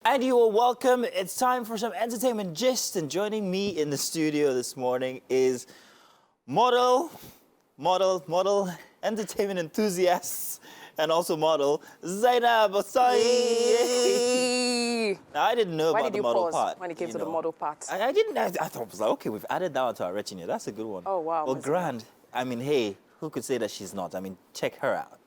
And you are welcome. It's time for some entertainment gist. And joining me in the studio this morning is model, entertainment enthusiast, and also model, Zainab Osai. Now, I didn't know about the model part. Why did you pause when it came to the model part? I didn't. I thought it was like, okay, we've added that onto our retinue. That's a good one. Oh, wow. Well, grand. I mean, hey, who could say that she's not? I mean, check her out.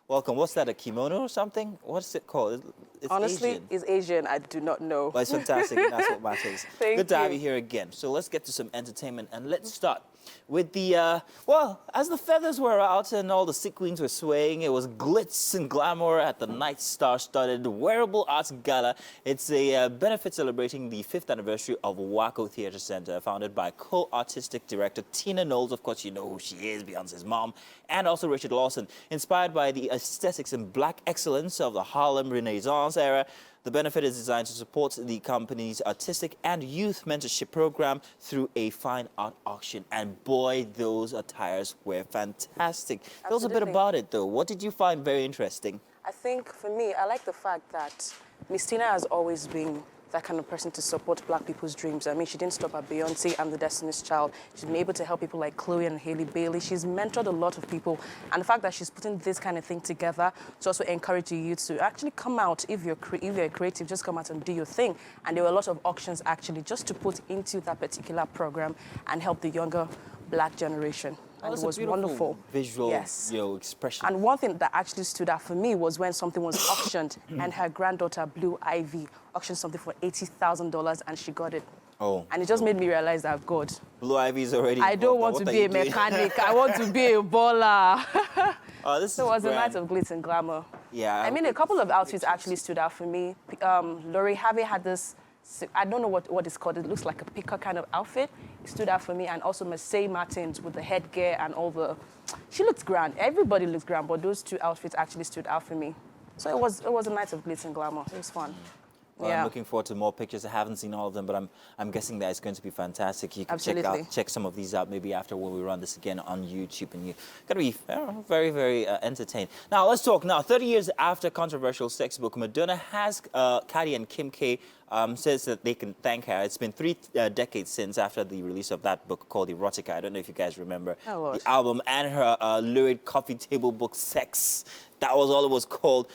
Welcome. What's that, a kimono or something? What's it called? It's Honestly, Asian. it's Asian. I do not know. But it's fantastic, and that's what matters. Good to have you here again. So let's get to some entertainment, and let's start with the, well, as the feathers were out and all the sequins were swaying, it was glitz and glamour at the Night Star-studded Wearable Arts Gala. It's a benefit celebrating the 5th anniversary of Waco Theatre Center, founded by co-artistic director Tina Knowles. Of course, you know who she is, Beyonce's mom, and also Richard Lawson. Inspired by the aesthetics and black excellence of the Harlem Renaissance era, the benefit is designed to support the company's artistic and youth mentorship program through a fine art auction. And boy, those attires were fantastic. Tell us a bit about it, though. What did you find very interesting? I think, for me, I like the fact that Miss Tina has always been that kind of person to support black people's dreams. I mean, she didn't stop at Beyonce and the Destiny's Child. She's been able to help people like Chloe and Hailey Bailey. She's mentored a lot of people. And the fact that she's putting this kind of thing together to also encourage you to actually come out. If you're creative, just come out and do your thing. And there were a lot of auctions actually just to put into that particular program and help the younger black generation. And it was wonderful. Visual, expression. And one thing that actually stood out for me was when something was auctioned and her granddaughter, Blue Ivy, auctioned something for $80,000 and she got it. Oh. And it just made me realize that, God. Blue Ivy is already I don't want to be a mechanic. I want to be a baller. So it was a night of glitz and glamour. Yeah. I mean, a couple of outfits actually stood out for me. Lori Harvey had this, I don't know what it's called. It looks like a picker kind of outfit. It stood out for me. And also Massey Martins with the headgear and all the... She looked grand. Everybody looks grand, but those two outfits actually stood out for me. So it was a night of glitz and glamour. It was fun. Well, yeah. I'm looking forward to more pictures. I haven't seen all of them, but I'm guessing that it's going to be fantastic. You can check some of these out maybe after when we run this again on YouTube, and you're going to be very, very entertained. Now, let's talk now. 30 years after controversial sex book, Madonna has Cardi and Kim K says that they can thank her. It's been 3 decades since after the release of that book called Erotica. I don't know if you guys remember the album, and her lurid coffee table book, Sex. That was all it was called.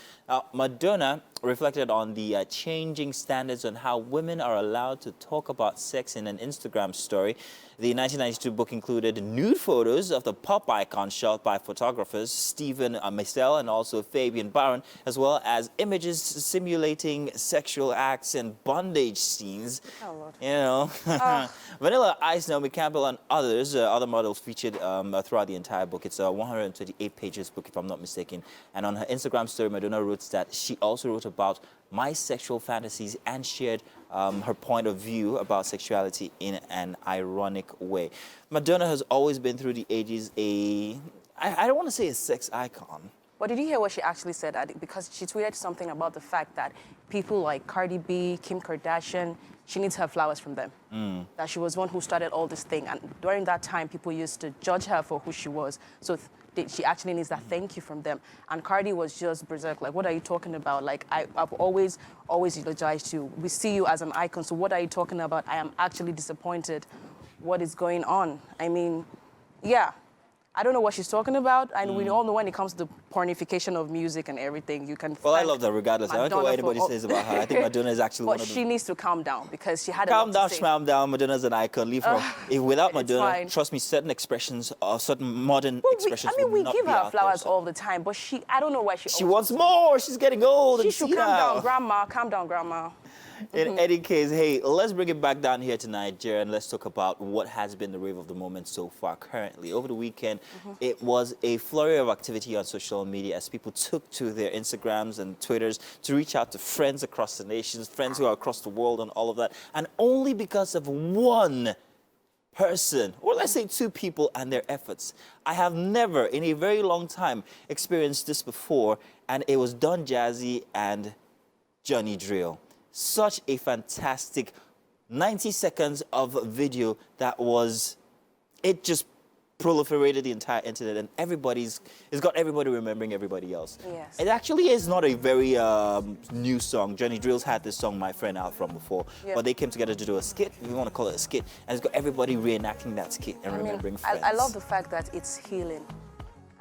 Madonna reflected on the changing standards on how women are allowed to talk about sex in an Instagram story. The 1992 book included nude photos of the pop icon shot by photographers Stephen Meisel and also Fabian Baron, as well as images simulating sexual acts and bondage scenes. Oh, Lord. You know, Vanilla Ice, Naomi Campbell, and other models featured throughout the entire book. It's a 128 pages book, if I'm not mistaken. And on her Instagram story, Madonna wrote that she also wrote about my sexual fantasies and shared her point of view about sexuality in an ironic way. Madonna has always been through the ages I don't want to say a sex icon. But did you hear what she actually said? Because she tweeted something about the fact that people like Cardi B, Kim Kardashian, she needs her flowers from them. That she was one who started all this thing. And during that time, people used to judge her for who she was. So she actually needs that thank you from them. And Cardi was just berserk, like, what are you talking about? Like, I've always eulogized you. We see you as an icon, so what are you talking about? I am actually disappointed. What is going on? I mean, yeah. I don't know what she's talking about, and we all know when it comes to the pornification of music and everything, you can. Well, I love that regardless. I don't care what anybody says about her. I think Madonna is actually one of them. But she needs to calm down because she had calm down, schmam down. Madonna's an icon. Leave her. Without Madonna, trust me, certain expressions or certain modern expressions. We give her flowers all the time, but I don't know why she wants more. She's getting old. She should calm down, Grandma. Calm down, Grandma. In any case, hey, let's bring it back down here to Nigeria and let's talk about what has been the rave of the moment so far currently. Over the weekend, it was a flurry of activity on social media as people took to their Instagrams and Twitters to reach out to friends across the nations, friends who are across the world and all of that. And only because of one person, or let's say 2 people and their efforts. I have never in a very long time experienced this before, and it was Don Jazzy and Johnny Drill. Such a fantastic 90 seconds of video that was, it just proliferated the entire internet, and it's got everybody remembering everybody else. Yes. It actually is not a very new song. Johnny Drill's had this song, My Friend, out from before, but they came together to do a skit, if you want to call it a skit, and it's got everybody reenacting that skit and remembering friends. I love the fact that it's healing.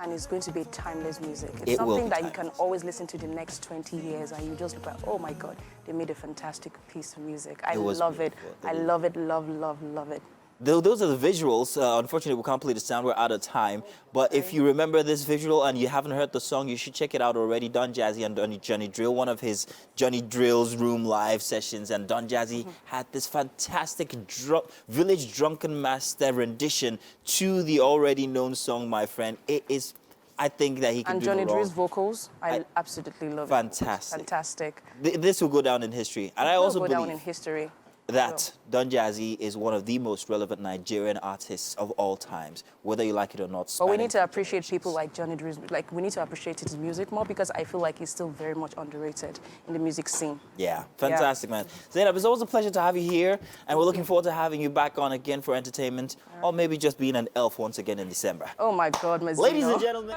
And it's going to be timeless music. It's something that you can always listen to the next 20 years and you just look like, oh my God, they made a fantastic piece of music. I love it. I love it, love it. Those are the visuals. Unfortunately, we can't play the sound. We're out of time. But if you remember this visual and you haven't heard the song, you should check it out already. Don Jazzy and Johnny Drill, one of his Johnny Drill's Room live sessions. And Don Jazzy had this fantastic Village Drunken Master rendition to the already known song, My Friend. It is, I think that he can do Johnny Drill's vocals, I absolutely love it. Fantastic. This will go down in history. And I also believe down in history. That Don Jazzy is one of the most relevant Nigerian artists of all times, whether you like it or not. But we need to appreciate people like Johnny Drill. Like, we need to appreciate his music more because I feel like he's still very much underrated in the music scene. Yeah, fantastic, man. Zainab, it's always a pleasure to have you here, and we're looking forward to having you back on again for entertainment, or maybe just being an elf once again in December. Oh my God, Mazino. Ladies and gentlemen.